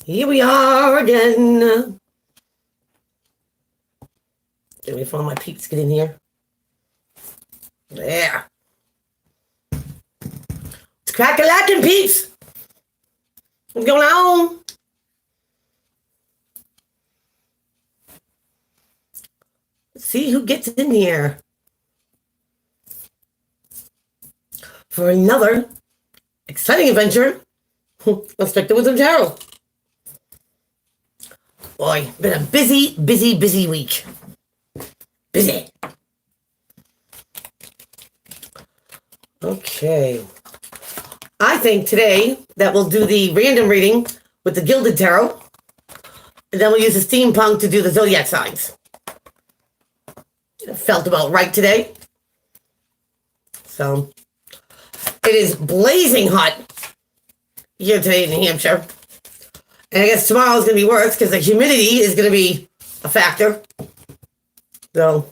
Here we are again. Let me find my peeps get in here. There. It's crack-a-lackin', peeps. What's going on? Let's see who gets in here for another exciting adventure. Let's check the Wisdom Tarot. Boy, been a busy week. Busy. Okay. I think today that we'll do the random reading with the Gilded Tarot. And then we'll use the steampunk to do the zodiac signs. It felt about right today. So, it is blazing hot here today in New Hampshire. And I guess tomorrow is going to be worse because the humidity is going to be a factor. So,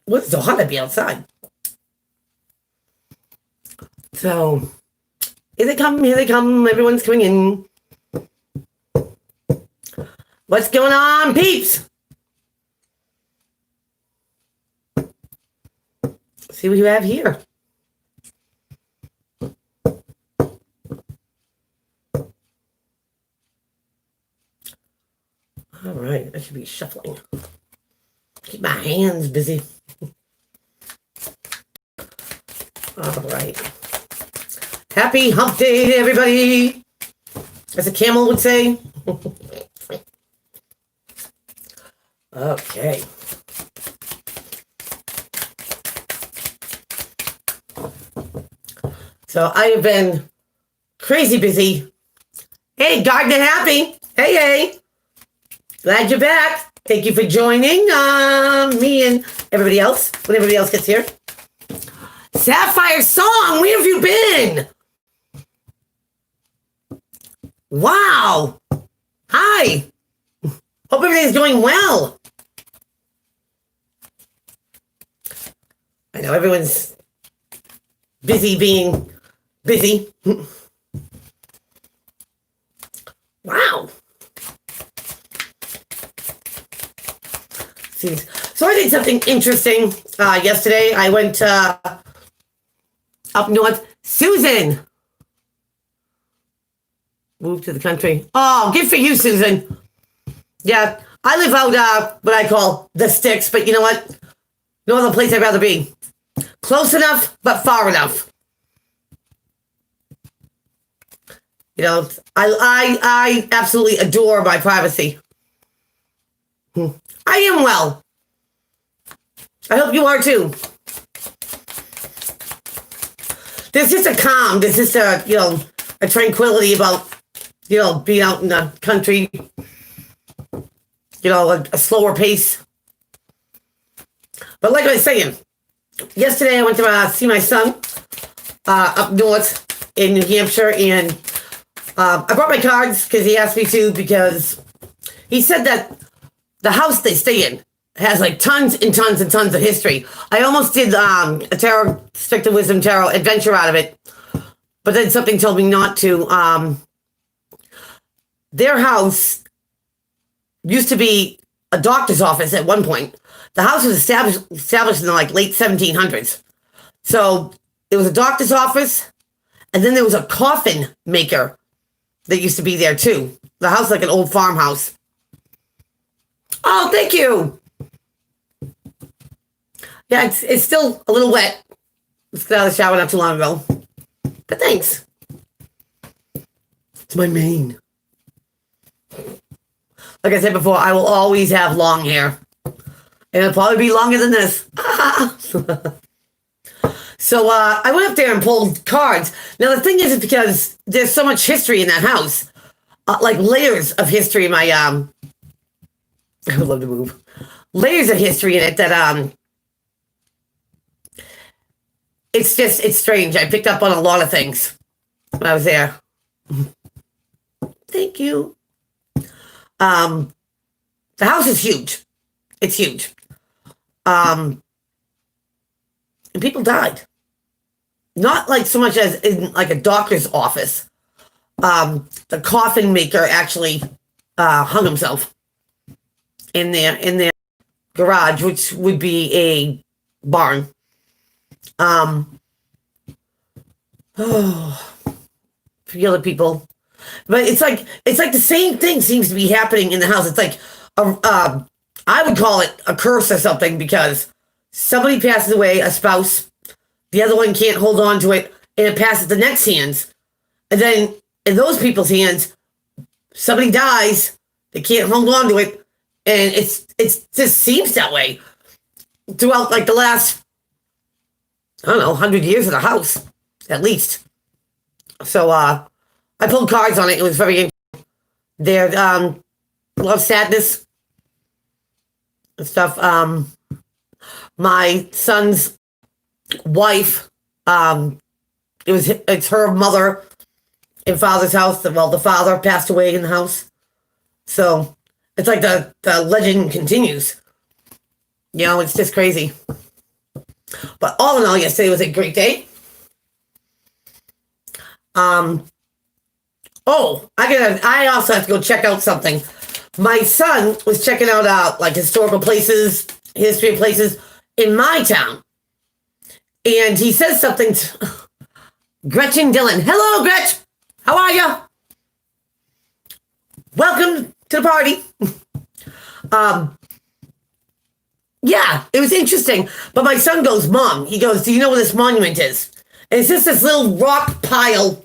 what's so hot to be outside? So, here they come, everyone's coming in. What's going on, peeps? Let's see what you have here. All right, I should be shuffling. Keep my hands busy. All right. Happy hump day to everybody, as a camel would say. Okay. So I have been crazy busy. Hey, Garden Happy. Hey. Glad you're back. Thank you for joining me and everybody else, when everybody else gets here. Sapphire Song, where have you been? Wow. Hi. Hope everything's going well. I know everyone's busy being busy. Wow. So I did something interesting yesterday. I went up north. Susan moved to the country. Oh, good for you, Susan. Yeah, I live out what I call the sticks, but you know what? No other place I'd rather be. Close enough, but far enough. You know, I absolutely adore my privacy. I am well. I hope you are too. There's just a calm. There's just a tranquility about, being out in the country. A slower pace. But like I was saying, yesterday I went to see my son up north in New Hampshire, and I brought my cards because he asked me to, because he said that the house they stay in has like tons and tons and tons of history. I almost did a tarot, Strict Wisdom Tarot adventure out of it, but then something told me not to. Their house used to be a doctor's office at one point. The house was established in the late 1700s. So it was a doctor's office, and then there was a coffin maker that used to be there too. The house like an old farmhouse. Oh, thank you. Yeah, it's still a little wet. Just got out of the shower not too long ago. But thanks. It's my mane. Like I said before, I will always have long hair. And it'll probably be longer than this. So I went up there and pulled cards. Now the thing is because there's so much history in that house. Like layers of history in my I would love to move. Layers of history in it that it's strange. I picked up on a lot of things when I was there. Thank you. The house is huge. It's huge. And people died. Not like so much as in like a doctor's office. the coffin maker actually hung himself in their garage, which would be a barn. For the other people, but it's like the same thing seems to be happening in the house. It's like I would call it a curse or something, because somebody passes away, a spouse, the other one can't hold on to it, and it passes the next hands, and then in those people's hands, somebody dies, they can't hold on to it, and it just seems that way throughout like the last, I don't know, 100 years of the house, at least. So I pulled cards on it. It was very interesting. There's a lot of sadness and stuff. My son's wife, it's her mother and father's house. Well, the father passed away in the house. So it's like the legend continues. You know, it's just crazy. But all in all, yesterday was a great day. I also have to go check out something. My son was checking out like historical places, history of places in my town. And he says something to Gretchen Dillon. Hello, Gretch. How are you? Welcome to the party. Yeah, it was interesting. But my son goes, Mom, he goes, do you know what this monument is? And it's just this little rock pile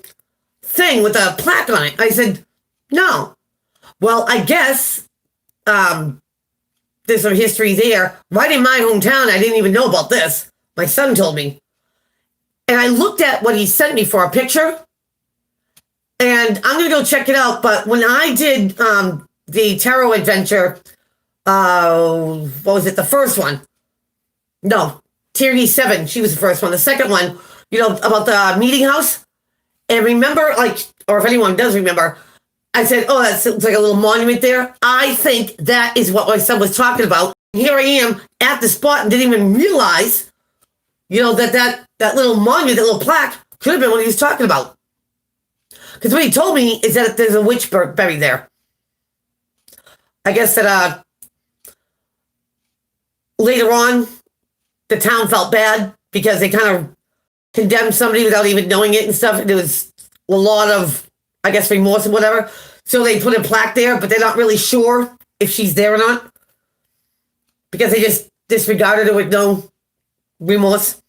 thing with a plaque on it. I said, no. Well, I guess there's some history there. Right in my hometown, I didn't even know about this. My son told me. And I looked at what he sent me for a picture. And I'm going to go check it out. But when I did the tarot adventure, what was it? The first one? No, Tyranny 7. She was the first one. The second one, you know, about the meeting house. And remember, like, or if anyone does remember, I said, oh, that looks like a little monument there. I think that is what my son was talking about. Here I am at the spot and didn't even realize, you know, that little monument, that little plaque could have been what he was talking about. Because what he told me is that there's a witch buried there. I guess that later on, the town felt bad because they kind of condemned somebody without even knowing it and stuff. And there was a lot of, I guess, remorse and whatever. So they put a plaque there, but they're not really sure if she's there or not. Because they just disregarded her with no remorse.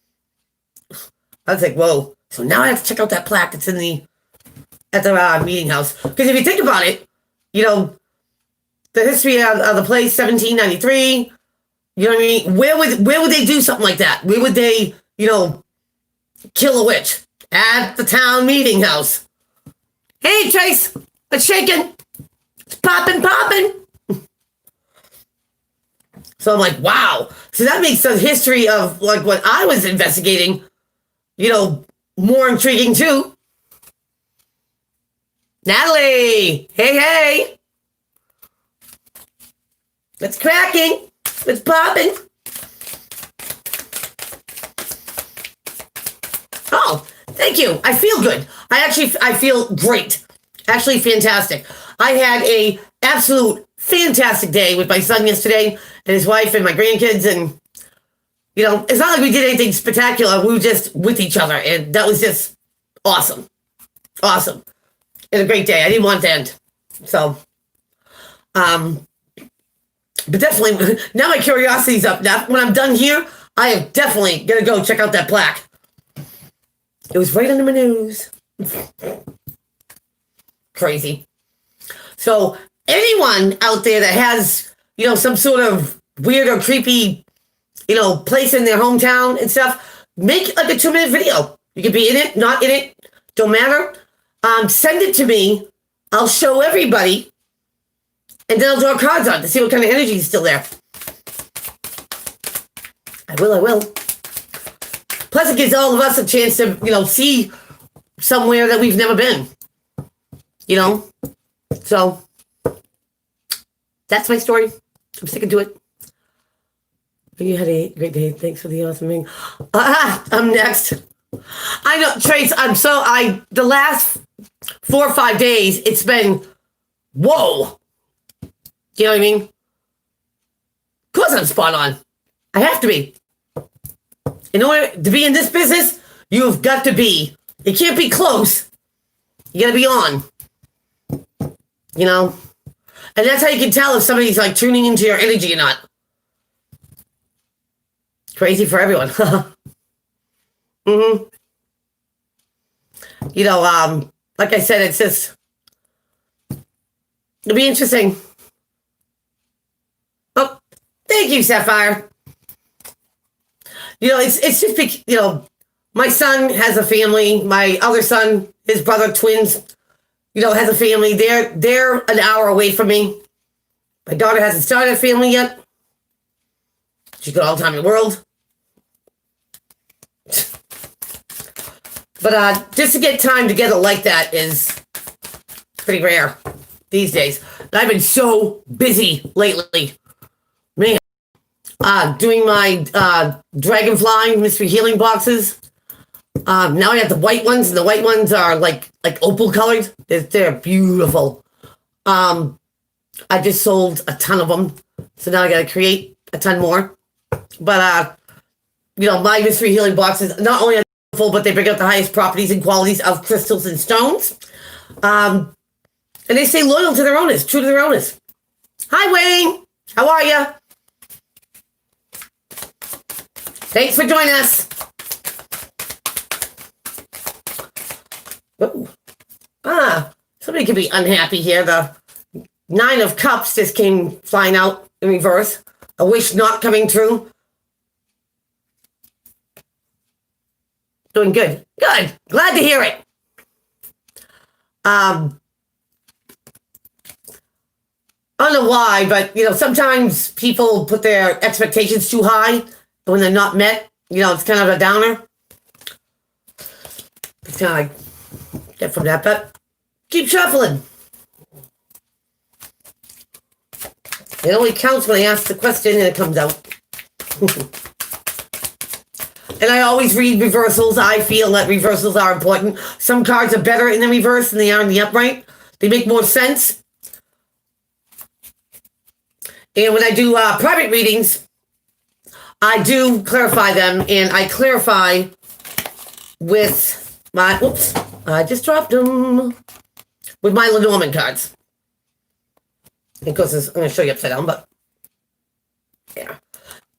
I was like, whoa. So now I have to check out that plaque that's at the meeting house. Because if you think about it, you know, the history of the place, 1793, you know what I mean? Where would they do something like that? Where would they, you know, kill a witch? At the town meeting house. Hey, Trace, it's shaking. It's popping. So I'm like, wow. So that makes the history of like what I was investigating, you know, more intriguing too. Natalie, hey. It's cracking. It's popping. Oh, thank you. I feel good. I feel great. Actually, fantastic. I had a absolute fantastic day with my son yesterday and his wife and my grandkids. And, you know, it's not like we did anything spectacular. We were just with each other. And that was just awesome. Awesome. It was a great day. I didn't want to end. So, but definitely, now my curiosity's up. Now, when I'm done here, I am definitely going to go check out that plaque. It was right under my nose. Crazy. So anyone out there that has, you know, some sort of weird or creepy, you know, place in their hometown and stuff, make like a 2-minute video. You could be in it, not in it, don't matter. Send it to me. I'll show everybody. And then I'll draw cards on to see what kind of energy is still there. I will. Plus, it gives all of us a chance to, you know, see somewhere that we've never been. You know? So, that's my story. I'm sticking to it. You had a great day. Thanks for the awesome ring. I'm next. I know, Trace, the last 4 or 5 days, it's been, whoa. You know what I mean? Of course I'm spot on. I have to be. In order to be in this business, you've got to be. You can't be close. You gotta be on. You know? And that's how you can tell if somebody's like tuning into your energy or not. Crazy for everyone. Mm-hmm. You know, like I said, it'll be interesting. Oh, thank you, Sapphire. You know, it's just, you know, my son has a family. My other son, his brother, twins, you know, has a family. They're an hour away from me. My daughter hasn't started a family yet. She's got all the time in the world. But just to get time together like that is pretty rare these days. And I've been so busy lately. Man. Doing my Dragonfly mystery healing boxes. Now I have the white ones, and the white ones are like opal colored. They're beautiful. I just sold a ton of them, so now I got to create a ton more. But you know, my mystery healing boxes not only are beautiful, but they bring out the highest properties and qualities of crystals and stones. And they stay loyal to their owners, true to their owners. Hi, Wayne. How are you? Thanks for joining us. Ooh. Somebody could be unhappy here. The 9 of Cups just came flying out in reverse. A wish not coming true. Doing good. Good. Glad to hear it. I don't know why, but, you know, sometimes people put their expectations too high. When they're not met, you know, it's kind of a downer. It's kind of like, get from that, but keep shuffling. It only counts when I ask the question and it comes out. And I always read reversals. I feel that reversals are important. Some cards are better in the reverse than they are in the upright. They make more sense. And when I do private readings, I do clarify them, and I clarify with my, oops, I just dropped them, with my Lenormand cards. Of course, I'm going to show you upside down, but yeah.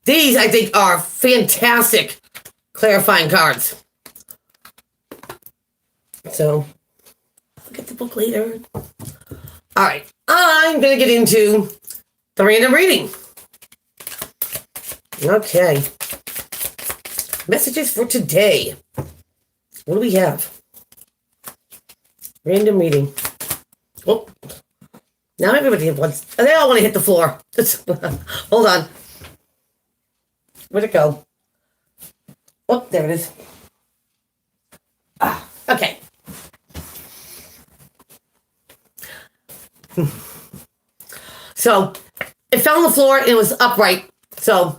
These, I think, are fantastic clarifying cards. So, I'll get the book later. All right, I'm going to get into the random reading. Okay. Messages for today. What do we have? Random reading. Oh. Now everybody wants... They all want to hit the floor. Hold on. Where'd it go? Oh, there it is. Okay. So, it fell on the floor and it was upright. So...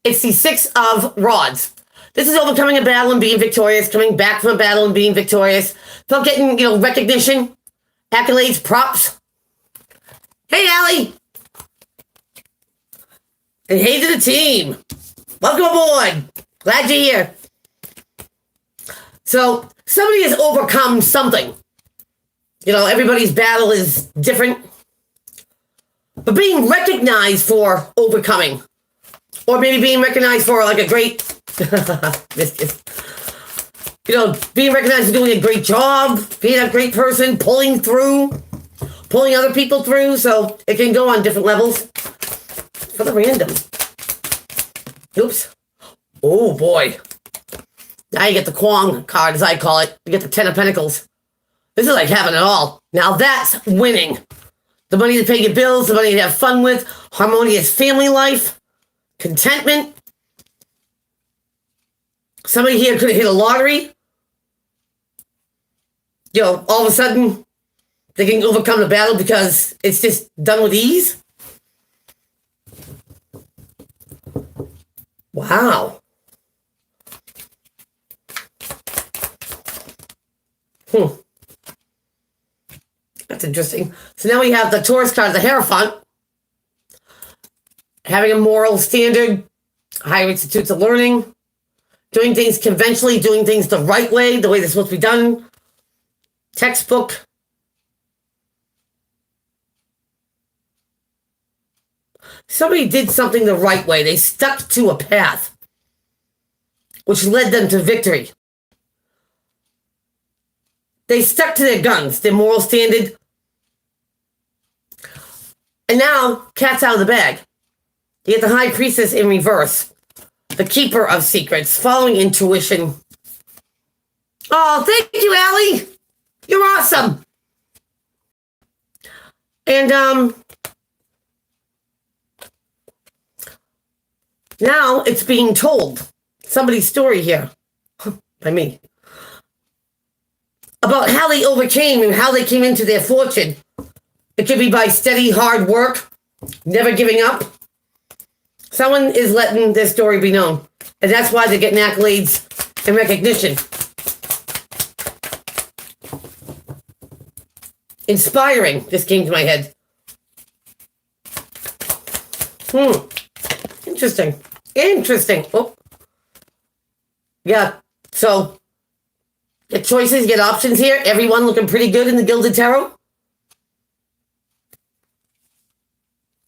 It's the 6 of Rods. This is overcoming a battle and being victorious, coming back from a battle and being victorious. About getting, you know, recognition, accolades, props. Hey, Allie. And hey to the team. Welcome aboard. Glad you're here. So, somebody has overcome something. You know, everybody's battle is different. But being recognized for overcoming. Or maybe being recognized for like a great, you know, being recognized for doing a great job, being a great person, pulling other people through. So it can go on different levels. For the random. Oops. Oh boy. Now you get the Kwong card, as I call it. You get the 10 of Pentacles. This is like having it all. Now that's winning. The money to pay your bills, the money to have fun with, harmonious family life. Contentment. Somebody here could have hit a lottery. You know, all of a sudden, they can overcome the battle because it's just done with ease. Wow. Hmm. That's interesting. So now we have the Taurus card, the Hierophant. Having a moral standard, higher institutes of learning, doing things conventionally, doing things the right way, the way they're supposed to be done. Textbook. Somebody did something the right way. They stuck to a path, which led them to victory. They stuck to their guns, their moral standard. And now, cat's out of the bag. You get the High Priestess in reverse. The Keeper of Secrets, following intuition. Oh, thank you, Allie. You're awesome. And now it's being told. Somebody's story here. By me. About how they overcame and how they came into their fortune. It could be by steady, hard work, never giving up. Someone is letting their story be known. And that's why they're getting accolades and recognition. Inspiring, just came to my head. Interesting. Interesting. Oh. Yeah, so get choices, get options here. Everyone looking pretty good in the Gilded Tarot.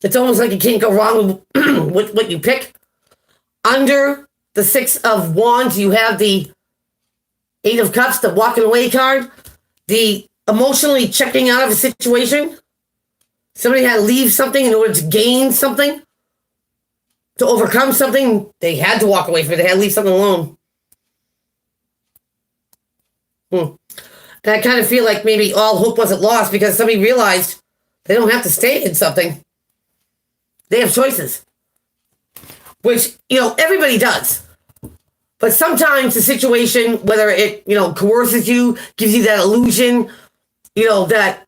It's almost like you can't go wrong with what you pick. Under the Six of Wands, you have the Eight of Cups, the walking away card. The emotionally checking out of a situation. Somebody had to leave something in order to gain something. To overcome something, they had to walk away from it. They had to leave something alone. And I kind of feel like maybe all hope wasn't lost because somebody realized they don't have to stay in something. They have choices. Which, everybody does. But sometimes the situation, whether it, coerces you, gives you that illusion, that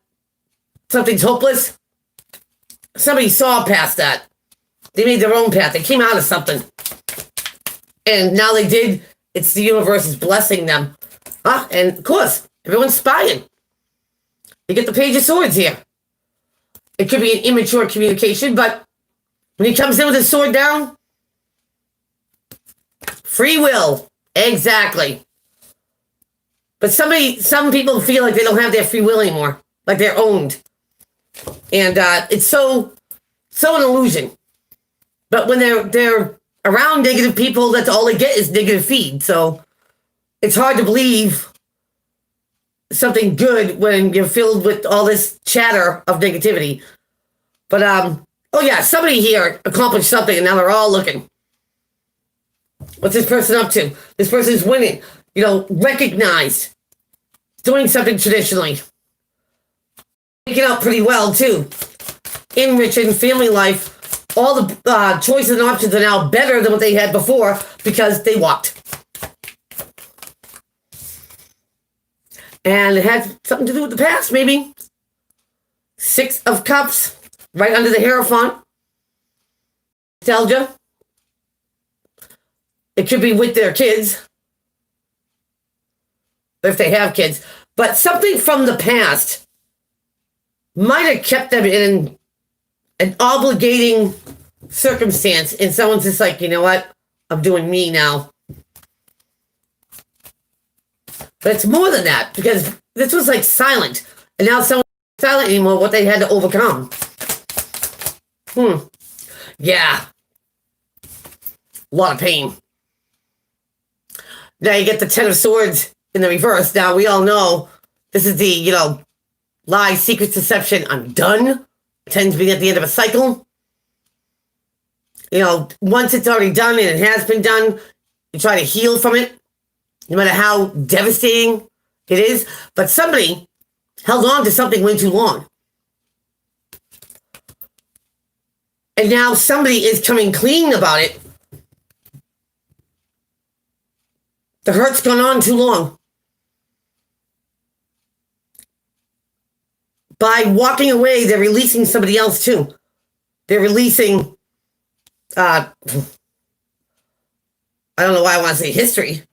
something's hopeless, somebody saw past that. They made their own path. They came out of something. And now they did. It's the universe is blessing them. And of course, everyone's spying. You get the Page of Swords here. It could be an immature communication, but when he comes in with his sword down, free will. Exactly. But some people feel like they don't have their free will anymore. Like they're owned. And it's so an illusion. But when they're around negative people, that's all they get is negative feed. So it's hard to believe something good when you're filled with all this chatter of negativity. But somebody here accomplished something and now they're all looking. What's this person up to? This person's winning. Recognized. Doing something traditionally. Making out pretty well too. Enriching family life. All the choices and options are now better than what they had before because they walked. And it had something to do with the past, maybe. Six of Cups, right under the Hierophant. Nostalgia. It could be with their kids. If they have kids. But something from the past might have kept them in an obligating circumstance. And someone's just like, you know what? I'm doing me now. But it's more than that, because this was like silent. And now someone's not silent anymore, what they had to overcome. Yeah. A lot of pain. Now you get the Ten of Swords in the reverse. Now we all know this is the, lies, secrets, deception. I'm done. It tends to be at the end of a cycle. Once it's already done and it has been done, you try to heal from it. No matter how devastating it is. But somebody held on to something way too long. And now somebody is coming clean about it. The hurt's gone on too long. By walking away, they're releasing somebody else too. They're releasing, I don't know why I want to say history.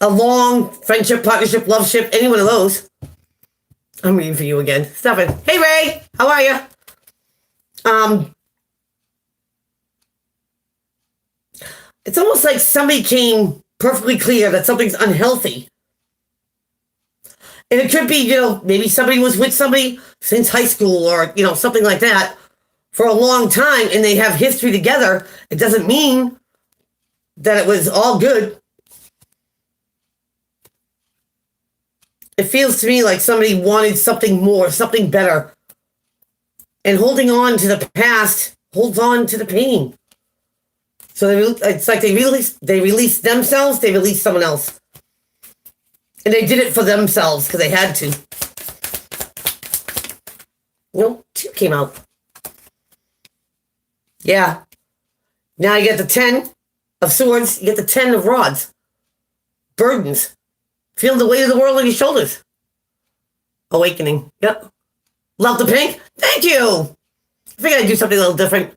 a long friendship, partnership, love ship, any one of those. I'm reading for you again. Stop it. Hey, Ray. How are you? It's almost like somebody came perfectly clear that something's unhealthy. And it could be, maybe somebody was with somebody since high school or, something like that for a long time and they have history together. It doesn't mean that it was all good. It feels to me like somebody wanted something more, something better. And holding on to the past holds on to the pain. So it's like they release themselves, they release someone else. And they did it for themselves because they had to. Two came out. Yeah. Now you get the 10 of swords, you get the 10 of rods. Burdens. Feeling the weight of the world on your shoulders. Awakening. Yep. Love the pink? Thank you. I think I'd do something a little different.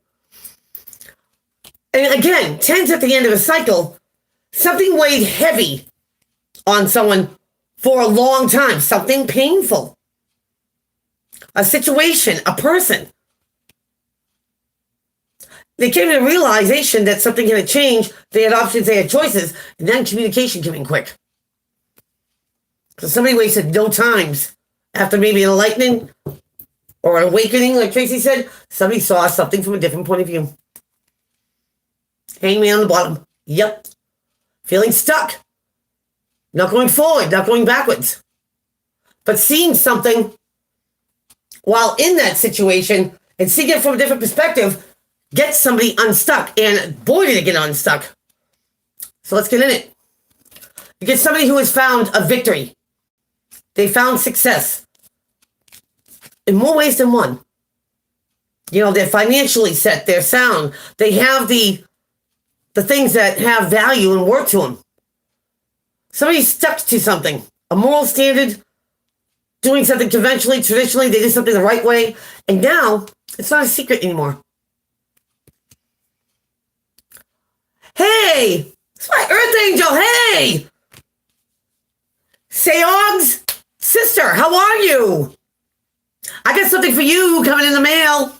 And again, 10's at the end of a cycle. Something weighed heavy on someone for a long time. Something painful. A situation, a person. They came to the realization that something had to change. They had options, they had choices. And then communication came in quick. So somebody wasted no times after maybe an enlightening or an awakening, like Tracey said. Somebody saw something from a different point of view. Hangman on the bottom. Yep. Feeling stuck. Not going forward, not going backwards. But seeing something while in that situation and seeing it from a different perspective gets somebody unstuck. And boy, did it get unstuck. So let's get in it. You get somebody who has found a victory. They found success in more ways than one. They're financially set, they're sound. They have the things that have value and worth to them. Somebody's stuck to something, a moral standard, doing something conventionally, traditionally, they did something the right way, and now it's not a secret anymore. Hey, it's my Earth Angel, hey! Seog's sister, how are you? I got something for you coming in the mail.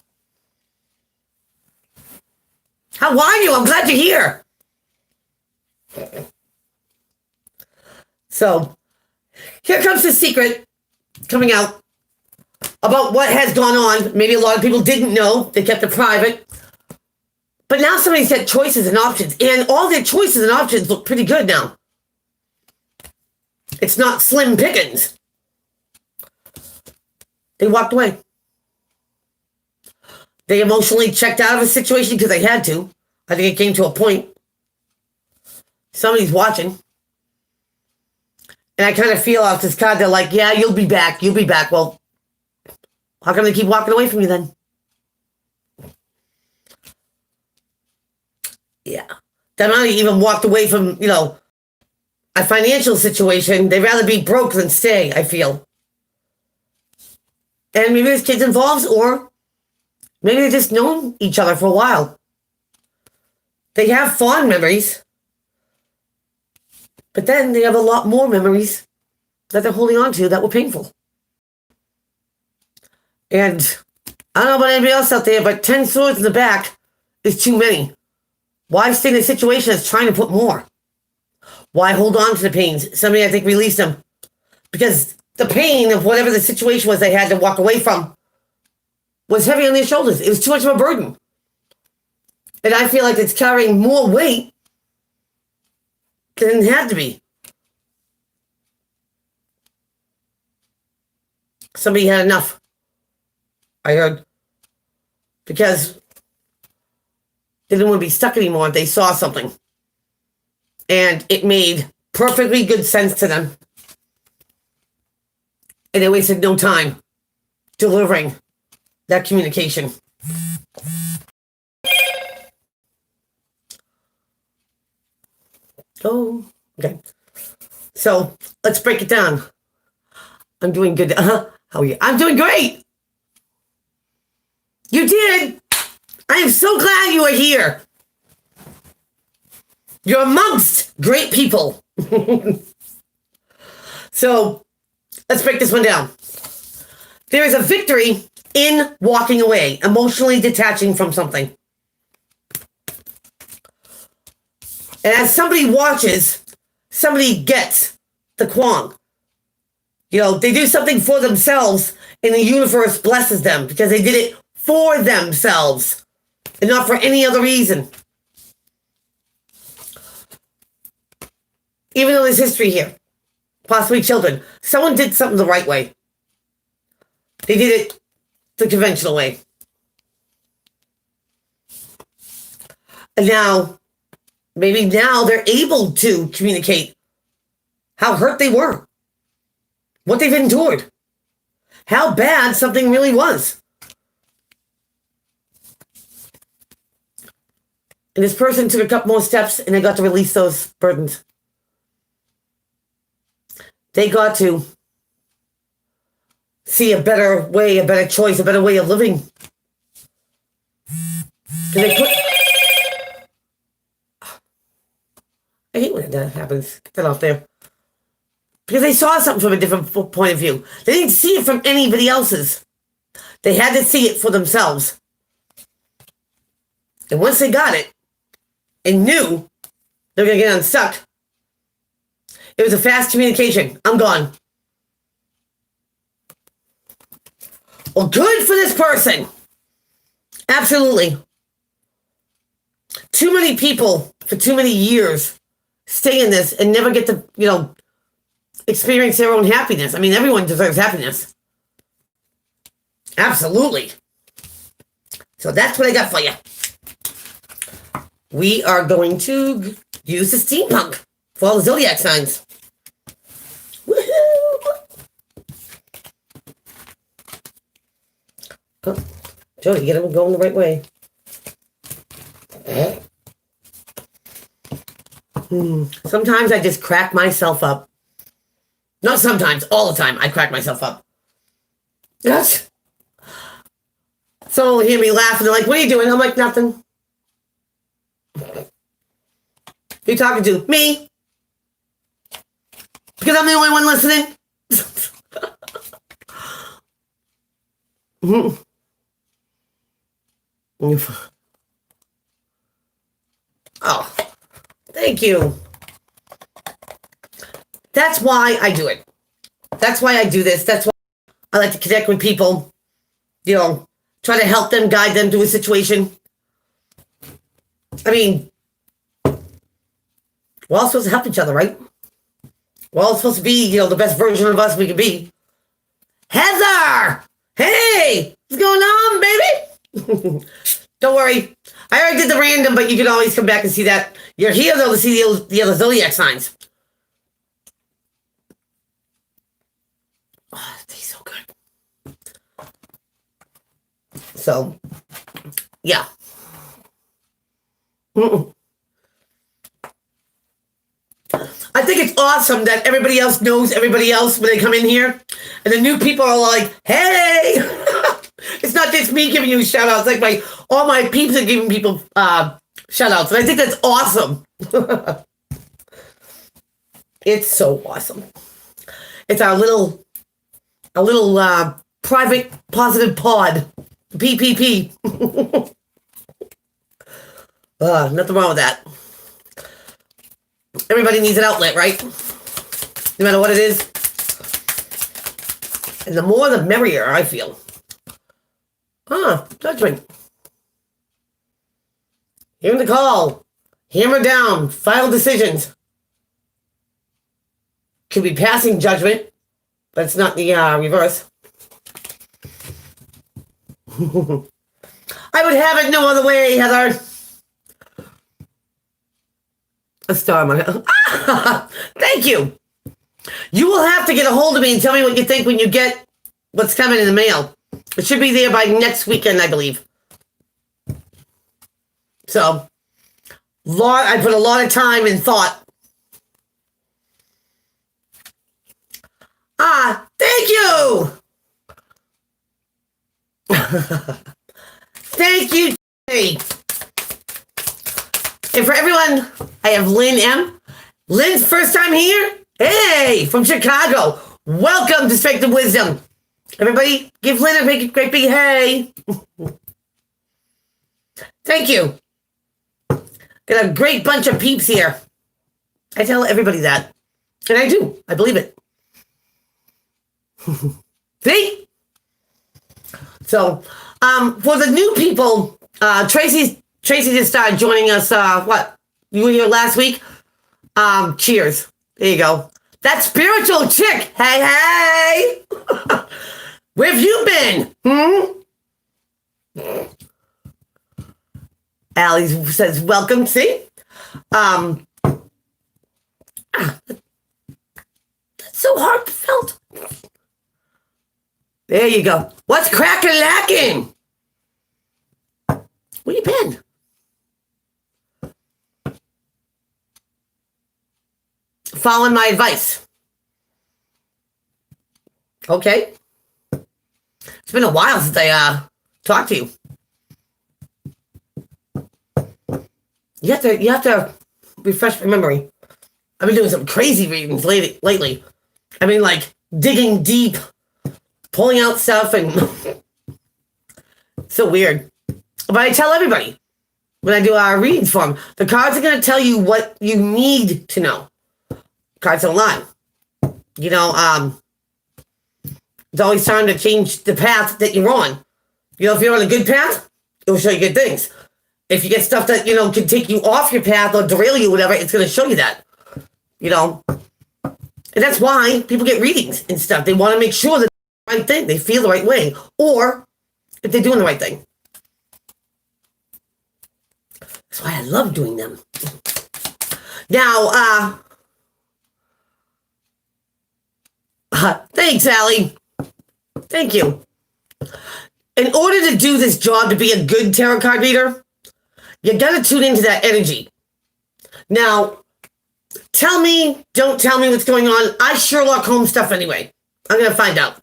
How are you? I'm glad you're here. So, here comes the secret coming out about what has gone on. Maybe a lot of people didn't know. They kept it private. But now somebody's got choices and options. And all their choices and options look pretty good now. It's not slim pickings. They walked away. They emotionally checked out of a situation because they had to. I think it came to a point. Somebody's watching. And I kind of feel off this card, they're like, yeah, you'll be back. You'll be back. Well, how come they keep walking away from you then? Yeah. They might have even walked away from, a financial situation. They'd rather be broke than stay, I feel. And maybe there's kids involved, or maybe they've just known each other for a while. They have fond memories, but then they have a lot more memories that they're holding on to that were painful. And I don't know about anybody else out there, but 10 swords in the back is too many. Why stay in a situation that's trying to put more? Why hold on to the pains? Somebody, I think, released them. Because the pain of whatever the situation was they had to walk away from was heavy on their shoulders. It was too much of a burden. And I feel like it's carrying more weight than it had to be. Somebody had enough, I heard. Because they didn't want to be stuck anymore. They saw something. And it made perfectly good sense to them. And they wasted no time delivering that communication. Oh, okay. So let's break it down. I'm doing good. How are you? I'm doing great. You did. I am so glad you are here. You're amongst great people. So let's break this one down. There is a victory in walking away, emotionally detaching from something. And as somebody watches, somebody gets the kwang. You know, they do something for themselves and the universe blesses them because they did it for themselves and not for any other reason. Even though there's history here, possibly children, someone did something the right way. They did it the conventional way. And now, maybe now they're able to communicate how hurt they were, what they've endured, how bad something really was. And this person took a couple more steps and they got to release those burdens. They got to see a better way, a better choice, a better way of living. I hate when that happens. Get that off there. Because they saw something from a different point of view. They didn't see it from anybody else's. They had to see it for themselves. And once they got it and knew they were going to get unstuck, it was a fast communication. I'm gone. Well, good for this person. Absolutely. Too many people for too many years stay in this and never get to, experience their own happiness. I mean, everyone deserves happiness. Absolutely. So that's what I got for you. We are going to use the steampunk for all the zodiac signs. Woohoo! Oh, Jody, get them going the right way. Sometimes I just crack myself up. Not sometimes, all the time, I crack myself up. Yes. Someone will hear me laugh and they're like, what are you doing? I'm like, nothing. Who you talking to? Me. Because I'm the only one listening. Oh, thank you. That's why I do it. That's why I do this. That's why I like to connect with people, try to help them, guide them through a situation. I mean, we're all supposed to help each other, right? We're all supposed to be, the best version of us we can be. Heather! Hey! What's going on, baby? Don't worry. I already did the random, but you can always come back and see that. You're here, though, to see the other zodiac signs. Oh, it tastes so good. So, yeah. I think it's awesome that everybody else knows everybody else when they come in here. And the new people are like, hey! It's not just me giving you shout outs. Like all my peeps are giving people shout outs. And I think that's awesome. It's so awesome. It's our little private positive pod. PPP. Nothing wrong with that. Everybody needs an outlet, right? No matter what it is. And the more the merrier, I feel. Judgment. Hearing the call. Hammer down. Final decisions. Could be passing judgment, but it's not the reverse. I would have it no other way, Heather. A star on my Thank you. You will have to get a hold of me and tell me what you think when you get what's coming in the mail. It should be there by next weekend, I believe. So, I put a lot of time and thought. Thank you. Thank you, Tracey. And for everyone, I have Lynn M. Lynn's first time here? Hey, from Chicago. Welcome to Strength and Wisdom. Everybody, give Lynn a great big hey. Thank you. Got a great bunch of peeps here. I tell everybody that. And I do. I believe it. See? So, for the new people, Tracey just started joining us, you were here last week? Cheers. There you go. That spiritual chick. Hey. Where have you been? Allie says, welcome. See? That's so heartfelt. There you go. What's crack-a-lacking? Where you been? Following my advice. Okay. It's been a while since I talked to you. You have to refresh my memory. I've been doing some crazy readings lately. I mean, like digging deep, pulling out stuff, and so weird. But I tell everybody when I do our readings for them, the cards are going to tell you what you need to know. Cards don't lie. You know, it's always time to change the path that you're on. You know, if you're on a good path, it will show you good things. If you get stuff that, you know, can take you off your path or derail you, whatever, it's going to show you that. You know, and that's why people get readings and stuff. They want to make sure that they're the right thing. They feel the right way. Or if they're doing the right thing. That's why I love doing them. Now, thanks, Allie. Thank you. In order to do this job, to be a good tarot card reader, you got to tune into that energy. Now, tell me, don't tell me what's going on. I Sherlock Holmes stuff anyway. I'm going to find out.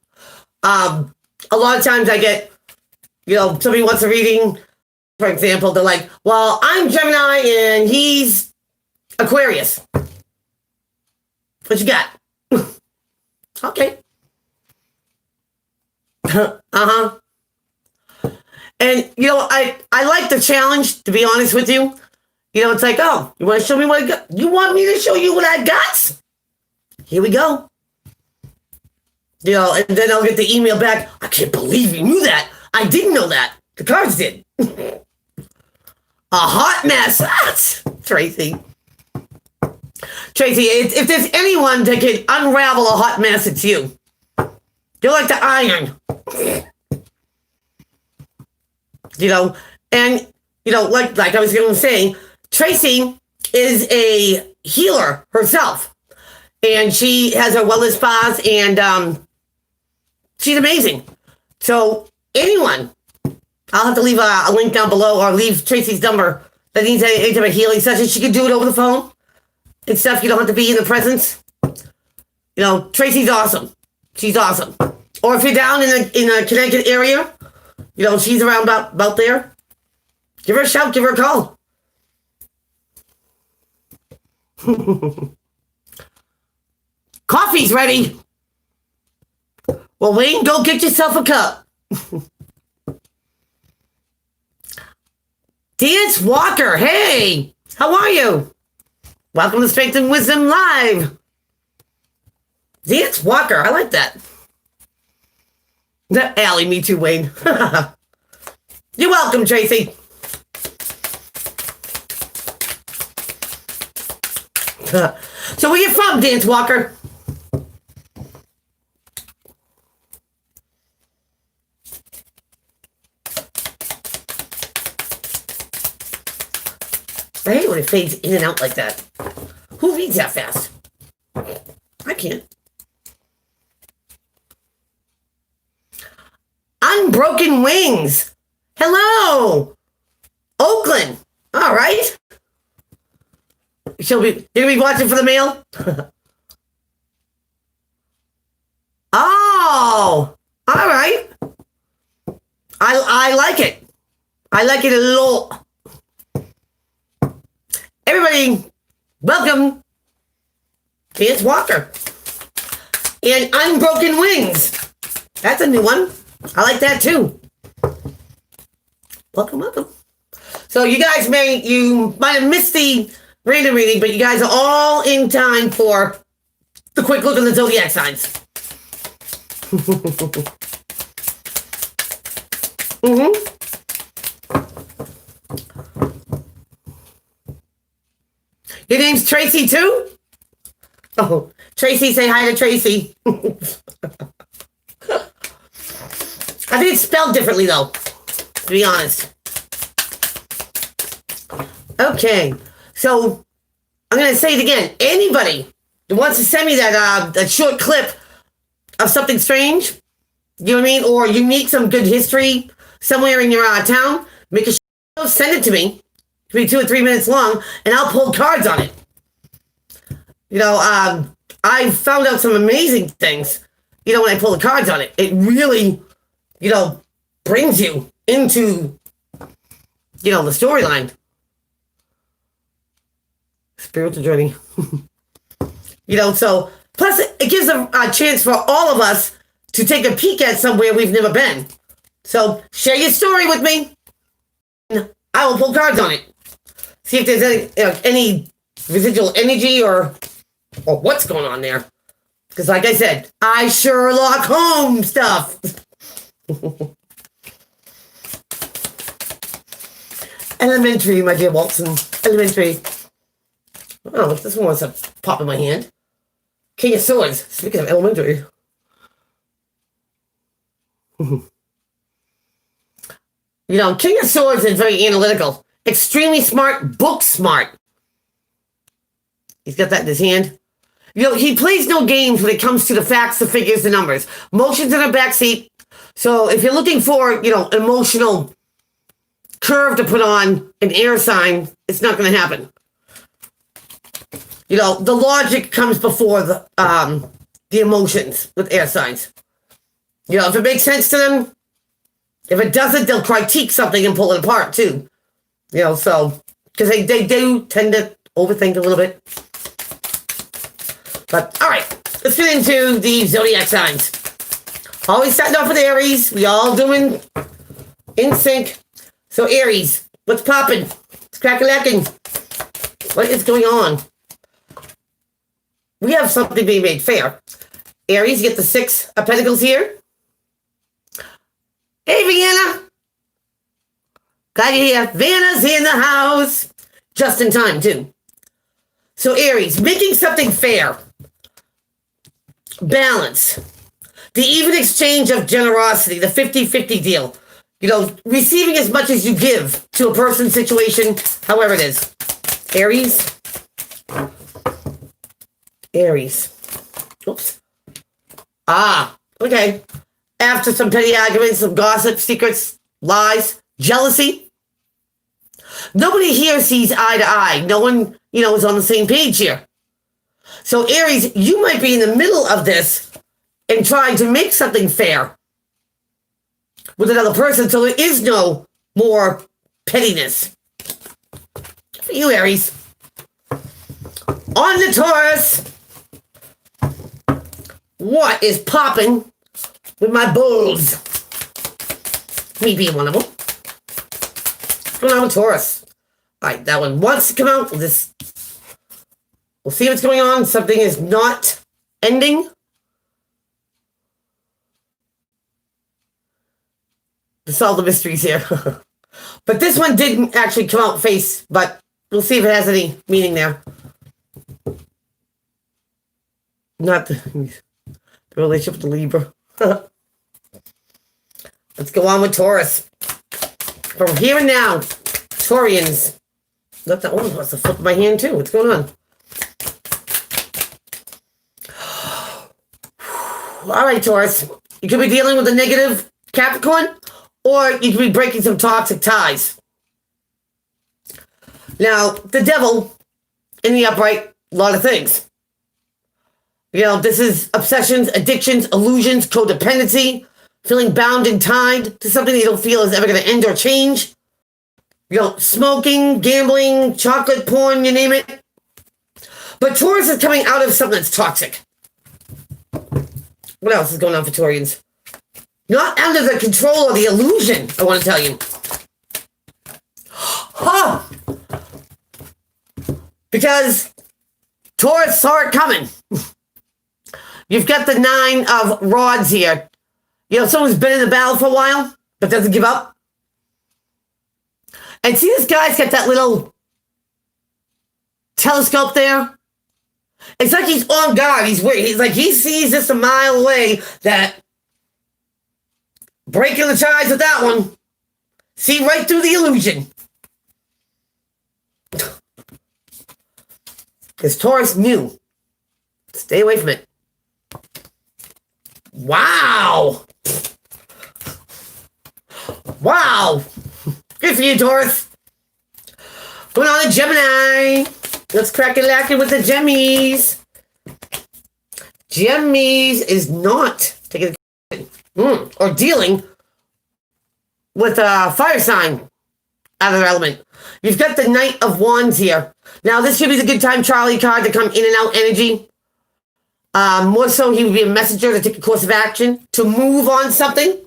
A lot of times I get, you know, somebody wants a reading. For example, they're like, well, I'm Gemini and he's Aquarius. What you got? Okay. Uh-huh. And, you know, I like the challenge, to be honest with you. You know, it's like, oh, you want to show me what I got? You want me to show you what I got? Here we go. You know, and then I'll get the email back. I can't believe you knew that. I didn't know that. The cards did. A hot mess. That's Tracey. Tracey, if there's anyone that can unravel a hot mess, it's you. You're like the iron. You know, and, you know, like I was going to say, Tracey is a healer herself. And she has her wellness spas, and she's amazing. So anyone, I'll have to leave a link down below or leave Tracey's number that needs any type of healing session. She can do it over the phone and stuff. You don't have to be in the presence. You know, Tracey's awesome. She's awesome. Or if you're down in a Connecticut area, you know, she's around about there, give her a shout, give her a call. Coffee's ready. Well, Wayne, go get yourself a cup. Dance Walker, hey, how are you? Welcome to Strength and Wisdom Live. Dance Walker, I like that. That Allie, me too, Wayne. You're welcome, Tracey. So where you from, Dance Walker? I hate when it fades in and out like that. Who reads that fast? I can't. Unbroken Wings. Hello. Oakland. All right. You're going to be watching for the mail? Oh. All right. I like it. I like it a lot. Everybody, welcome Vance Walker. And Unbroken Wings. That's a new one. I like that too. Welcome, welcome. So you guys you might have missed the random reading, but you guys are all in time for the quick look at the zodiac signs. Your name's Tracey too? Oh, Tracey, say hi to Tracey. I think it's spelled differently though, to be honest. Okay, so I'm going to say it again. Anybody that wants to send me that short clip of something strange, you know what I mean, or unique, some good history somewhere in your town, make a show, send it to me. It can be 2 or 3 minutes long, and I'll pull cards on it. You know, I found out some amazing things, you know, when I pull the cards on it. It really, you know, brings you into, you know, the storyline. Spiritual journey. You know, so, plus it gives a chance for all of us to take a peek at somewhere we've never been. So, share your story with me. I will pull cards on it. See if there's any residual energy or what's going on there. Because like I said, I Sherlock Holmes stuff. Elementary, my dear Watson. Elementary. Oh, this one wants to pop in my hand. King of Swords. Speaking of elementary. You know, King of Swords is very analytical. Extremely smart, book smart. He's got that in his hand. You know, he plays no games when it comes to the facts, the figures, the numbers. Emotions in a backseat. So if you're looking for, you know, emotional curve to put on an air sign, it's not going to happen. You know, the logic comes before the emotions with air signs. You know, if it makes sense to them, if it doesn't, they'll critique something and pull it apart too. You know, so, because they do tend to overthink a little bit. But, all right, let's get into the zodiac signs. Always starting off with Aries. We all doing in sync. So, Aries, what's popping? It's crack-a-lacking. What is going on? We have something being made fair. Aries, you get the 6 of Pentacles here. Hey, Vienna. Glad you're here. Vienna's in the house. Just in time, too. So, Aries, making something fair. Balance. The even exchange of generosity. The 50-50 deal. You know, receiving as much as you give to a person, situation, however it is. Aries. Aries. Oops. Okay. After some petty arguments, some gossip, secrets, lies, jealousy. Nobody here sees eye to eye. No one, you know, is on the same page here. So, Aries, you might be in the middle of this and trying to make something fair with another person so there is no more pettiness. For you, Aries. On the Taurus. What is popping with my bulls? Me being one of them. What's going on with Taurus? All right, that one wants to come out. We'll see what's going on. Something is not ending. To solve the mysteries here. But this one didn't actually come out face, but we'll see if it has any meaning there. Not the relationship with the Libra. Let's go on with Taurus. From here and now, Taurians. Look, that one wants to flip my hand too. What's going on? All right, Taurus. You could be dealing with a negative Capricorn, or you could be breaking some toxic ties. Now, the devil in the upright, a lot of things. You know, this is obsessions, addictions, illusions, codependency, feeling bound and tied to something you don't feel is ever going to end or change. You know, smoking, gambling, chocolate porn, you name it. But Taurus is coming out of something that's toxic. What else is going on for Taurians? Not under the control or the illusion, I want to tell you. Huh. Because Taurus saw it coming. You've got the 9 of rods here. You know, someone's been in the battle for a while, but doesn't give up. And see, this guy's got that little telescope there. It's like he's on guard. He's like he sees this a mile away. That breaking the ties with that one. See right through the illusion. Because Taurus knew. Stay away from it. Wow. Wow. Good for you, Taurus. Going on to Gemini. Let's crack it lacking with the Gemmies. Gemmies is not taking or dealing with a fire sign out of their element. You've got the Knight of Wands here. Now, this should be the good time Charlie card to come in and out energy. More so, he would be a messenger to take a course of action, to move on something.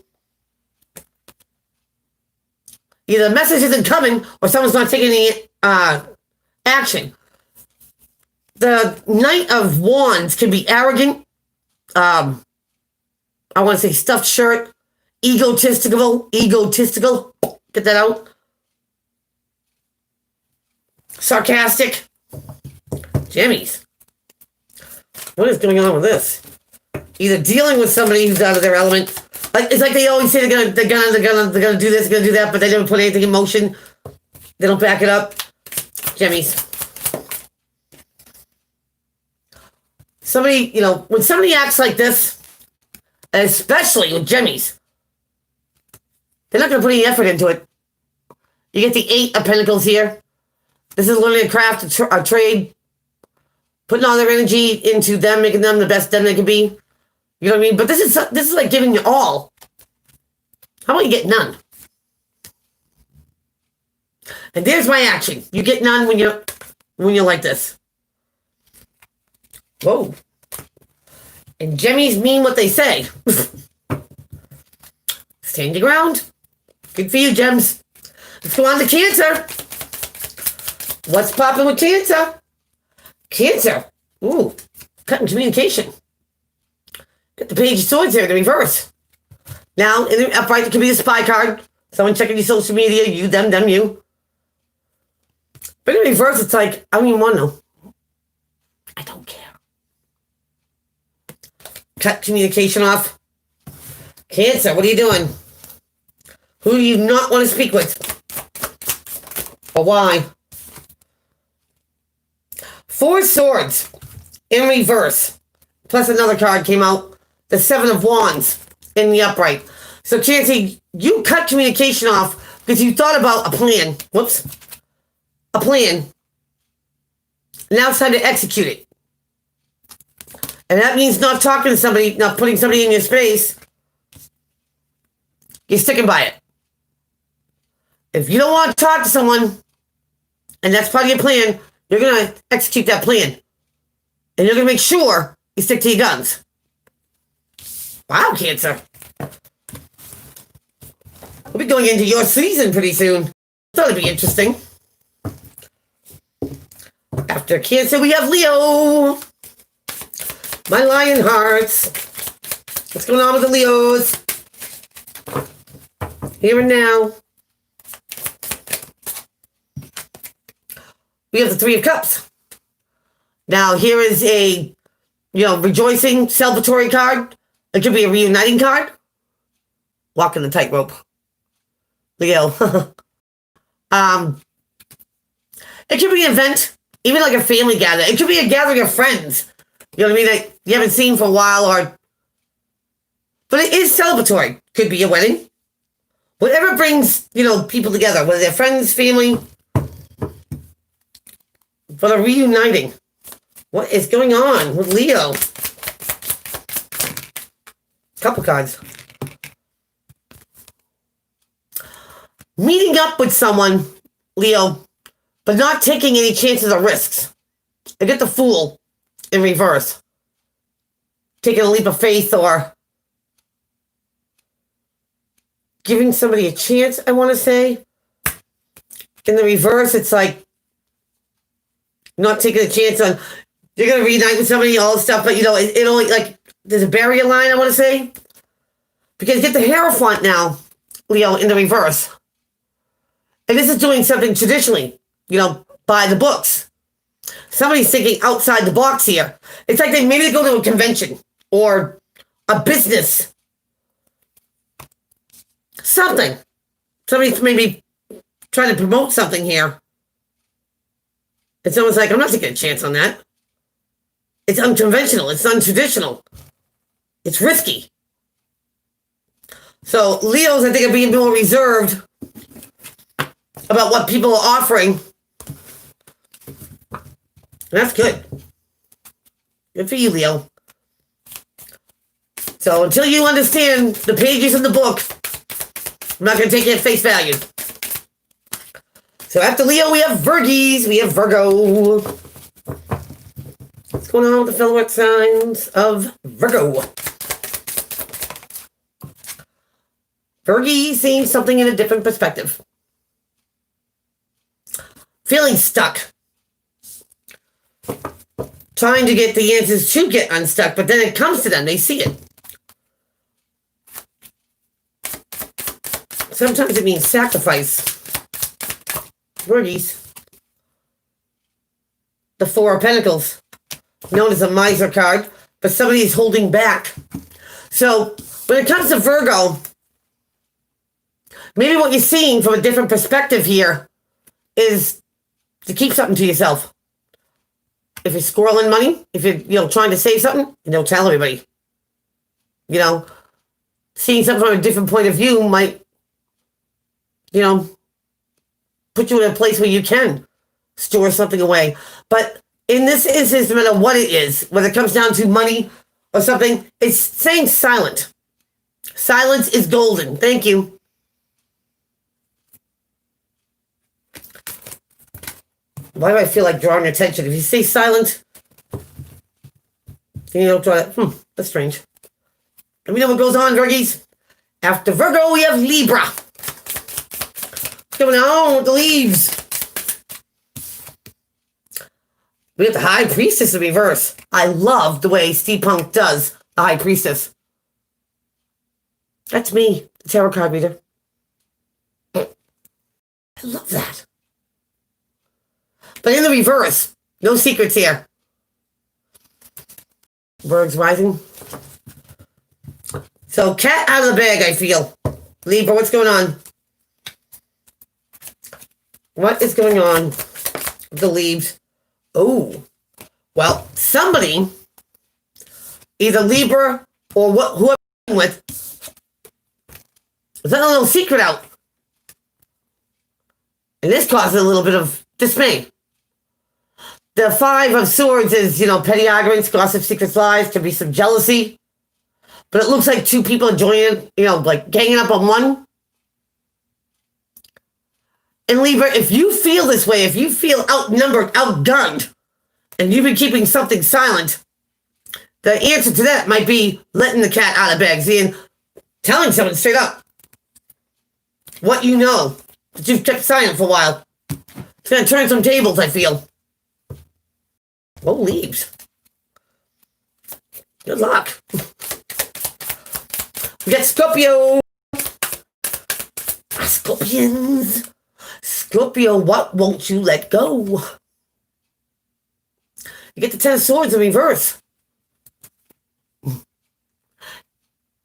Either a message isn't coming or someone's not taking any action. The Knight of Wands can be arrogant. I want to say stuffed shirt. Egotistical. Get that out. Sarcastic. Jimmies. What is going on with this? Either dealing with somebody who's out of their element. Like it's like they always say they're gonna do this, they're gonna do that, but they never put anything in motion. They don't back it up. Jimmies. Somebody, you know, when somebody acts like this, especially with Jimmies, they're not gonna put any effort into it. You get the 8 of Pentacles here. This is learning a craft, a trade, putting all their energy into them, making them the best them they can be. You know what I mean? But this is like giving you all. How about you get none? And there's my action. You get none when you're like this. Whoa. And Gemmies mean what they say. Stand your ground. Good for you, Gems. Let's go on to Cancer. What's popping with Cancer? Cancer. Ooh, cutting communication. Got the Page of Swords here, the reverse. Now, in the upright, it could be a spy card. Someone checking your social media, you, them, you. But in reverse, it's like, I don't even want to know. I don't care. Cut communication off. Cancer, what are you doing? Who do you not want to speak with? Or why? 4 swords in reverse. Plus another card came out. The 7 of Wands in the upright. So Cancer, you cut communication off because you thought about a plan. Whoops. A plan. Now it's time to execute it. And that means not talking to somebody, not putting somebody in your space. You're sticking by it. If you don't want to talk to someone, and that's part of your plan, you're going to execute that plan. And you're going to make sure you stick to your guns. Wow, Cancer. We'll be going into your season pretty soon. Thought it'd be interesting. After Cancer, we have Leo. My lion hearts. What's going on with the Leos? Here and now. We have the 3 of Cups. Now, here is a, rejoicing, celebratory card. It could be a reuniting card. Walking the tightrope. Leo. It could be an event. Even like a family gathering. It could be a gathering of friends. You know what I mean? That you haven't seen for a while but it is celebratory. Could be a wedding. Whatever brings, people together. Whether they're friends, family. For the reuniting. What is going on with Leo? Couple cards. Meeting up with someone, Leo, but not taking any chances or risks. I get the Fool in reverse. Taking a leap of faith or giving somebody a chance, I want to say. In the reverse, it's like not taking a chance on you're going to reunite with somebody, all this stuff, but it only, like, there's a barrier line, I want to say. Because you get the Hierophant now, Leo, in the reverse. And this is doing something traditionally, by the books. Somebody's thinking outside the box here. It's like they maybe go to a convention or a business. Something. Somebody's maybe trying to promote something here. And someone's like, I'm not taking a chance on that. It's unconventional. It's untraditional. It's risky. So Leos, I think, are being more reserved about what people are offering. And that's good. Good for you, Leo. So until you understand the pages in the book, I'm not going to take it at face value. So after Leo, we have Virgis. We have Virgo. What's going on with the fellow signs of Virgo? Virgis seeing something in a different perspective. Feeling stuck. Trying to get the answers to get unstuck, but then it comes to them. They see it. Sometimes it means sacrifice. Virgis. The Four of Pentacles. Known as a miser card. But somebody is holding back. So, when it comes to Virgo, maybe what you're seeing from a different perspective here is to keep something to yourself. If you're squirreling money, if you're trying to save something, don't tell everybody. Seeing something from a different point of view might, put you in a place where you can store something away. But in this instance, no matter what it is, whether it comes down to money or something, it's staying silent. Silence is golden. Thank you. Why do I feel like drawing attention? If you stay silent, then you don't draw it. That's strange. Let me know what goes on, Virgis. After Virgo, we have Libra. What's going on with the leaves? We have the High Priestess in reverse. I love the way Steampunk does the High Priestess. That's me, the tarot card reader. I love that. But in the reverse, no secrets here. Birds rising. So, cat out of the bag, I feel. Libra, what's going on? What is going on with the leaves? Oh, well, somebody, either Libra or whoever I'm with, is letting a little secret out. And this causes a little bit of dismay. The Five of Swords is, petty arguments, gossip, secrets, lies, could be some jealousy. But it looks like two people are joining, like ganging up on one. And Libra, if you feel this way, if you feel outnumbered, outgunned, and you've been keeping something silent, the answer to that might be letting the cat out of bag, seeing, telling someone straight up what you know that you've kept silent for a while. It's going to turn some tables, I feel. Oh, leaves. Good luck. We got Scorpio. Scorpions. Scorpio, what won't you let go? You get the Ten of Swords in reverse.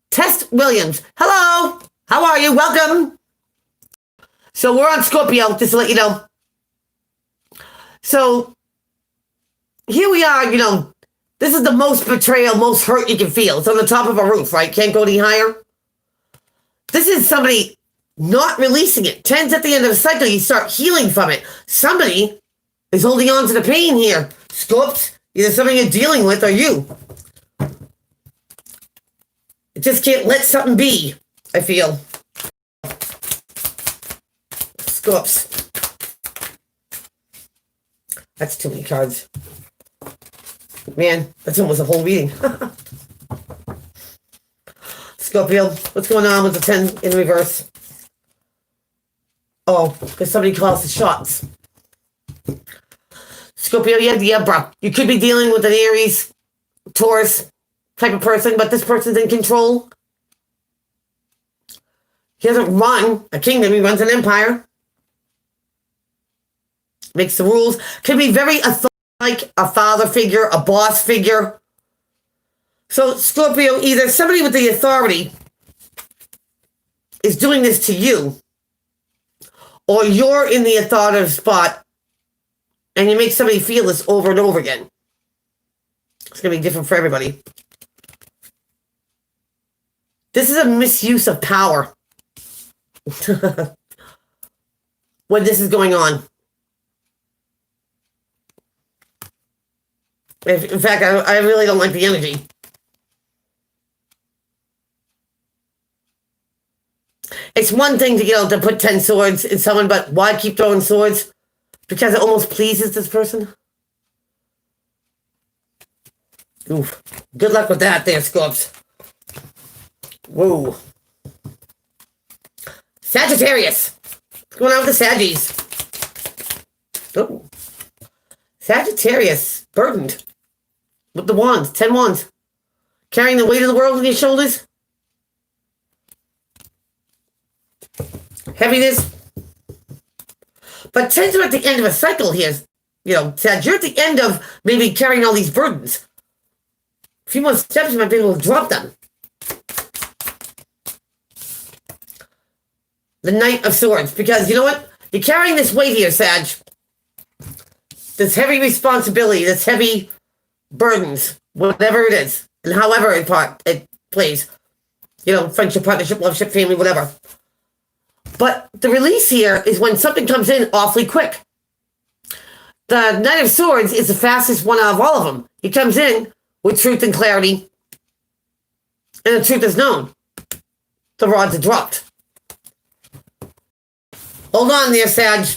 Tess Williams. Hello. How are you? Welcome. So we're on Scorpio, just to let you know. So here we are, this is the most betrayal, most hurt you can feel. It's on the top of a roof, right? Can't go any higher. This is somebody not releasing it. 10's at the end of the cycle. You start healing from it. Somebody is holding on to the pain here. Scorps, either something you're dealing with or you. It just can't let something be, I feel. Scorps. That's too many cards. Man, that's almost a whole reading. Scorpio, what's going on with the 10 in reverse? Oh, because somebody calls the shots. Scorpio, yeah, bro. You could be dealing with an Aries, Taurus type of person, but this person's in control. He doesn't run a kingdom, he runs an empire. Makes the rules. Could be very like a father figure, a boss figure. So, Scorpio, either somebody with the authority is doing this to you, or you're in the authoritative spot and you make somebody feel this over and over again. It's going to be different for everybody. This is a misuse of power when this is going on. In fact, I really don't like the energy. It's one thing to put 10 swords in someone, but why keep throwing swords? Because it almost pleases this person. Oof. Good luck with that there, Scorps. Whoa. Sagittarius. What's going on with the Saggies? Oh. Sagittarius. Burdened. With the wands. 10 wands. Carrying the weight of the world on your shoulders. Heaviness. But 10s are at the end of a cycle here. Sag, you're at the end of maybe carrying all these burdens. A few more steps, you might be able to drop them. The Knight of Swords. Because you know what? You're carrying this weight here, Sag. This heavy responsibility, this heavy burdens, whatever it is, and however it plays. Friendship, partnership, loveship, family, whatever. But the release here is when something comes in awfully quick. The Knight of Swords is the fastest one out of all of them. He comes in with truth and clarity, and the truth is known. The rods are dropped. Hold on there, Sag.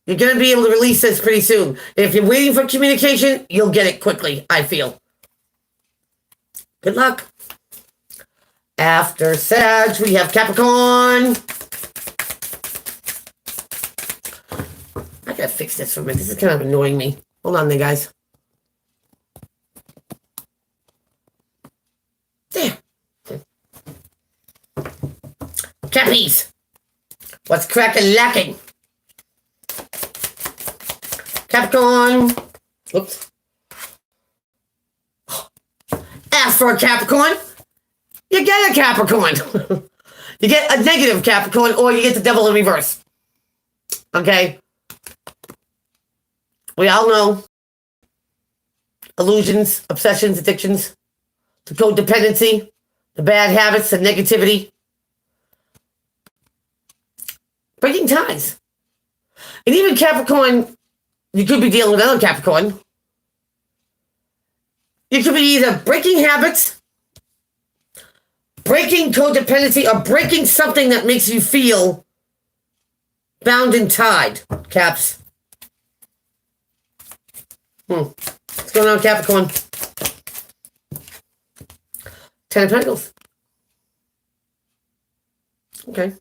You're going to be able to release this pretty soon. And if you're waiting for communication, you'll get it quickly, I feel. Good luck. After Sag, we have Capricorn. I gotta fix this for a minute. This is kind of annoying me. Hold on there, guys. There. Cappies. What's cracking lacking? Capricorn. Oops. Ask for a Capricorn. You get a Capricorn. You get a negative Capricorn, or you get the devil in reverse. Okay? We all know illusions, obsessions, addictions, the codependency, the bad habits, the negativity. Breaking ties. And even Capricorn, you could be dealing with another Capricorn. You could be either breaking habits, breaking codependency, or breaking something that makes you feel bound and tied, Caps. What's going on, Capricorn? 10 of Pentacles. Okay.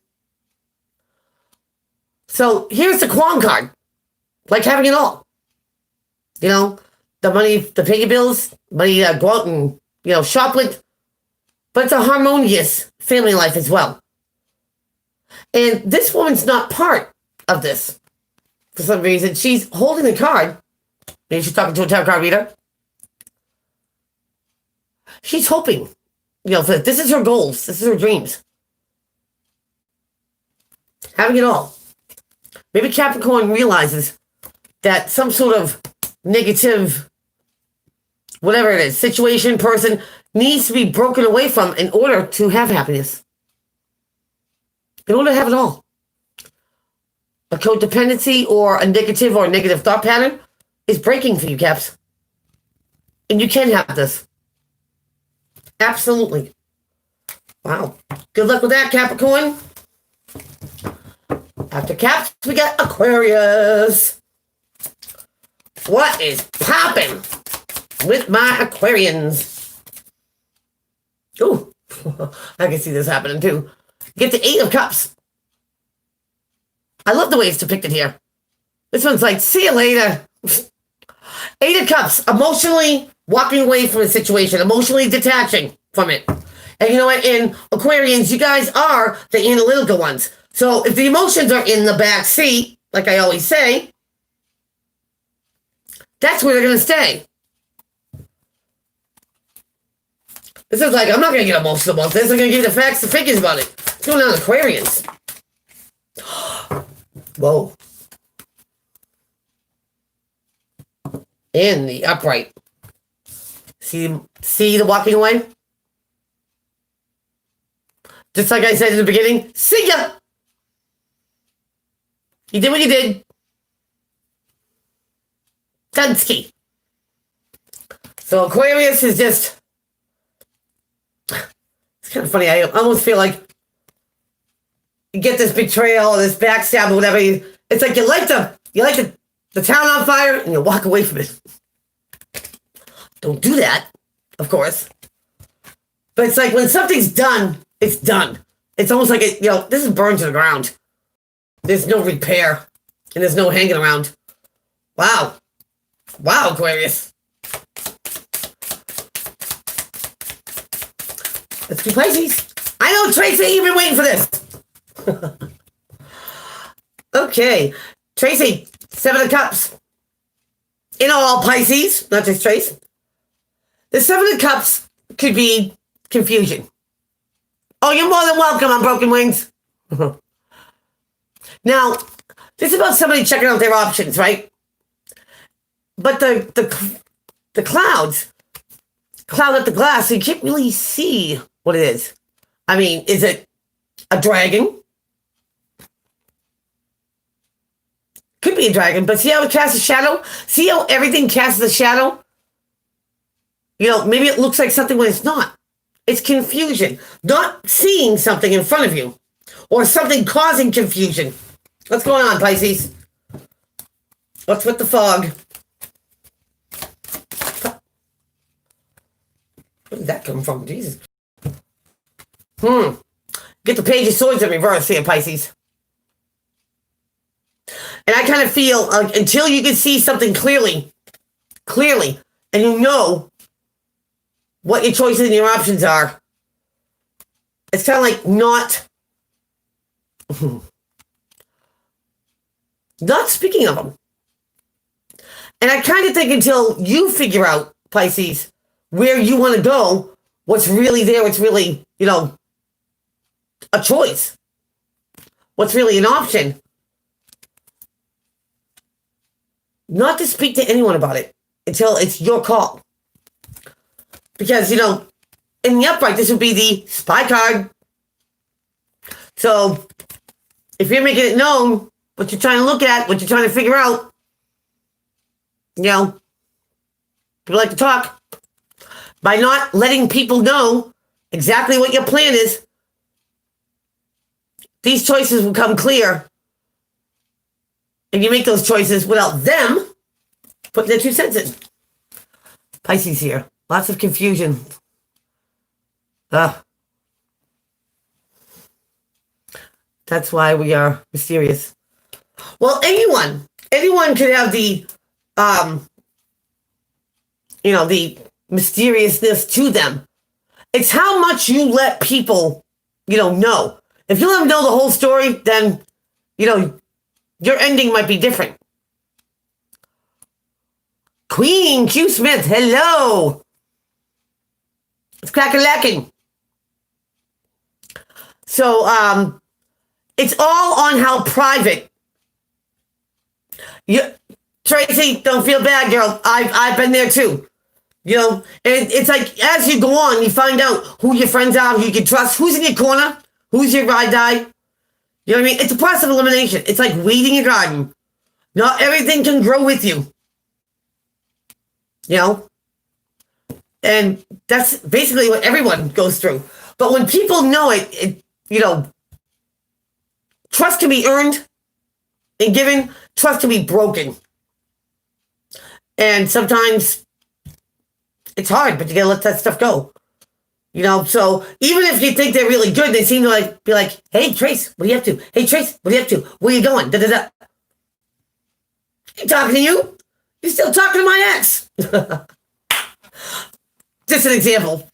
So here's the Quan card. Like having it all. The money, the pay your bills, money to go out and, shop with. But it's a harmonious family life as well. And this woman's not part of this. For some reason, she's holding the card. Maybe she's talking to a tarot card reader. She's hoping, this is her goals. This is her dreams. Having it all. Maybe Capricorn realizes that some sort of negative, whatever it is, situation, person, needs to be broken away from in order to have happiness. In order to have it all. A codependency or a negative thought pattern is breaking for you, Caps. And you can have this. Absolutely. Wow. Good luck with that, Capricorn. After Caps, we got Aquarius. What is popping? with my Aquarians. Ooh, I can see this happening too. Get the 8 of Cups. I love the way it's depicted here. This one's like, see you later. 8 of Cups, emotionally walking away from a situation, emotionally detaching from it. And you know what? In Aquarians, you guys are the analytical ones. So if the emotions are in the back seat, like I always say, that's where they're going to stay. This is like, I'm not going to get emotional about this. I'm going to give you the facts and figures about it. What's going on, Aquarians? Whoa. In the upright. See the walking away? Just like I said in the beginning, see ya! You did what you did. Dunsky. So Aquarius is just... It's kind of funny. I almost feel like you get this betrayal or this backstab or whatever. It's like you light the town on fire and you walk away from it. Don't do that, of course. But it's like when something's done, it's done. It's almost like this is burned to the ground. There's no repair and there's no hanging around. Wow. Wow, Aquarius. Let's do Pisces. I know, Tracey, you've been waiting for this. Okay. Tracey, 7 of Cups. In all Pisces, not just Trace. The 7 of Cups could be confusion. Oh, you're more than welcome on Broken Wings. Now, this is about somebody checking out their options, right? But the clouds cloud up the glass, so you can't really see what it is. I mean, is it a dragon? Could be a dragon, but see how it casts a shadow? See how everything casts a shadow? Maybe it looks like something when it's not. It's confusion. Not seeing something in front of you. Or something causing confusion. What's going on, Pisces? What's with the fog? Where did that come from? Jesus. Get the Page of Swords in reverse here, Pisces. And I kind of feel until you can see something clearly, and you know what your choices and your options are, it's kind of like not speaking of them. And I kind of think until you figure out, Pisces, where you want to go, what's really there, what's really, a choice, what's really an option, not to speak to anyone about it until it's your call. Because, in the upright, this would be the spy card. So, if you're making it known what you're trying to look at, what you're trying to figure out, people like to talk. By not letting people know exactly what your plan is, these choices will come clear. And you make those choices without them putting their 2 cents in. Pisces here. Lots of confusion. That's why we are mysterious. Well, anyone could have the, the mysteriousness to them. It's how much you let people, know. If you let them know the whole story, then, your ending might be different. Queen Q Smith, hello. It's crack-a-lacking. So, it's all on how private. Tracey, don't feel bad, girl. I've been there too. And it's like, as you go on, you find out who your friends are, who you can trust, who's in your corner, who's your ride die. You know what I mean? It's a process of elimination. It's like weeding your garden. Not everything can grow with you. And that's basically what everyone goes through. But when people know it, trust can be earned and given. Trust can be broken. And sometimes it's hard, but you gotta let that stuff go. You know, so even if you think they're really good, they seem to like be like, hey, Trace, what are you up to? Hey, Trace, what are you up to? Where are you going? Da, da, da. I'm talking to you. You're still talking to my ex. Just an example.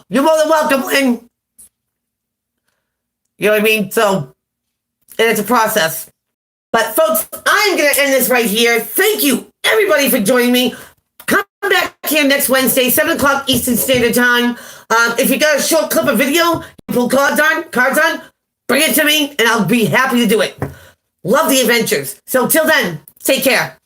You're more than welcome, Lynn. You know what I mean? So, and it's a process. But folks, I'm going to end this right here. Thank you, everybody, for joining me. Come back here next Wednesday, 7 o'clock Eastern Standard Time. If you got a short clip of video, you pull cards on, bring it to me, and I'll be happy to do it. Love the adventures. So till then, take care.